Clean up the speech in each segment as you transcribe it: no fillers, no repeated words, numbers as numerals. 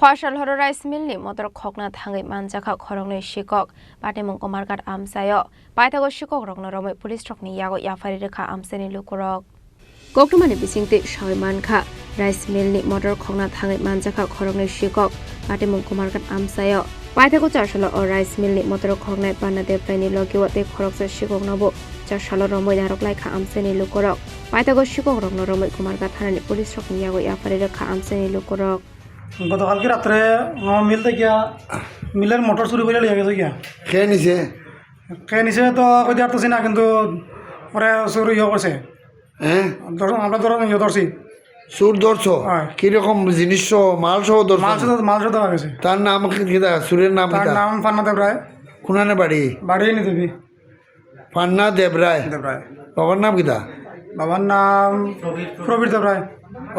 ফসল হর রাইস মিলনি মটর খকনা থাঙ্গै মানজাখা খরংনি শিকক পাটেমুং কমারঘাট আমসায় পাইথাগো শিকক রংনো রमै পুলিশ রকনি ইয়াগো ইয়াফারি রেখা আমসানি লুকরক গকটমানি বিসিংতে সাवै মানখা রাইস মিলনি মটর খকনা থাঙ্গै মানজাখা খরংনি শিকক পাটেমুং কমারঘাট আমসায় পাইথাগো চারশাল ও রাইস মিলনি মটর খকনাই পান্নাদেব প্রাইনি লগিওতে খরকসা শিকক নবো চারশাল রमै নারক লাইখা আমসানি লুকরক পাইথাগো শিকক রংনো রमै কমারঘাট থানানি পুলিশ রকনি ইয়াগো ইয়াফারি রেখা আমসানি লুকরক গতকালকে রাত্রে মিল থেকে মিলের মোটর চুরি করে লিয়ে গেছে গিয়া খেয়ে নিছে তো কই দিতে না কিন্তু পরে চুরি করছে হ্যাঁ আমরা ধরছি সুর ধরছো হয়। কিরকম জিনিস মাল সহ ধরছো মাল সহ ধরা গেছে। তার নাম কি সুরের নাম তার নাম পান্না দেবরায়। কোনানে বাড়ি বাড়ি নি দেবী পান্না দেবরায়। দেবরায় বাবার নাম কিতা? বাবার নাম প্রবীর দেবরায়।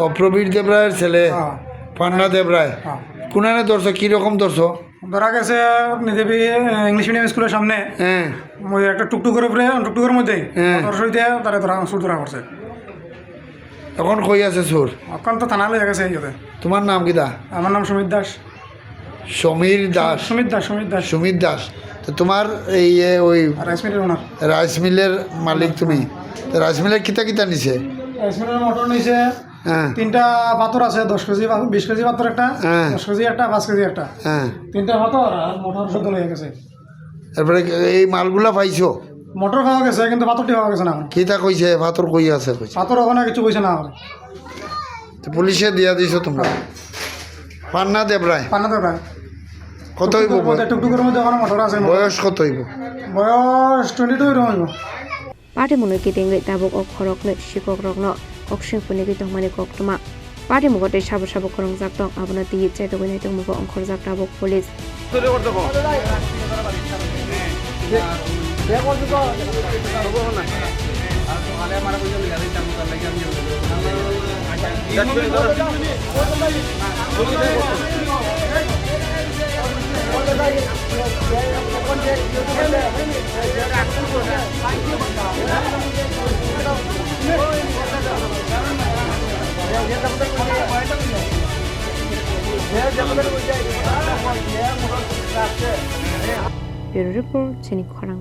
ও প্রবীর দেবরায়ের ছেলে হ্যাঁ পান্না দেবরায়। হ্যাঁ কোনানে ধরছো কিরকম ধরছো? ধরা গেছে নিদেবী ইংলিশ মিডিয়াম স্কুলের সামনে হ্যাঁ একটা টুকটুকের উপরে টুকটুকের মধ্যে হ্যাঁ। মোটর সইতে তারা ধরা সুর ধরা করছে। এখন কই আছে সুর? এখন তো থানা লইয়া গেছে ইয়েতে। তোমার নাম কিতা? আমার নাম সুমিত দাস। সমীর দাস। সুমিত দাস সুমিত দাস। তো তোমার এই ওই রাইস মিলের ওনার। রাইস মিলের মালিক তুমি? তো রাইস মিলের কিতা কিতা নিছে? রাইস মিলের মোটর নিছে হ্যাঁ তিনটা পাথর আছে, 10 কেজি 20 কেজি পাথর একটা, হ্যাঁ। 10 কেজি একটা, 5 কেজি একটা, হ্যাঁ তিনটা পাথর আর মোটর শুদ্ধ হয়ে গেছে। তারপরে এই মালগুলা পাইছো? মোটর পাওয়া গেছে কিন্তু পাথরটি পাওয়া গেছে না। এখন কিতা কইছে পাথর কই আছে কইছে? পাথর ওখানে কিছু কইছে না। এখন তো পুলিশে দিয়া দিছো তোমরা? পান্না দেবরায়। পান্না দেবরায়। কত হইব টুকটুকের মধ্যে ওখানে মোটর আছে। বয়স কত হইব? বয়স 22 এরকম হইব। পাটেমুনো কিতেঙ্গै তাবুক ও খরকनो শিকক রংনো অকসিংপুনি গিতংমানি কক্তমা পাটেমুগতে সাবো সাবো খরং জাকতং আবনা তি চাইতগৈ নাইতং মুগো অংখর জাক তাবুক পুলিশ ব্যুরো রিপোর্ট চিনি খরাং।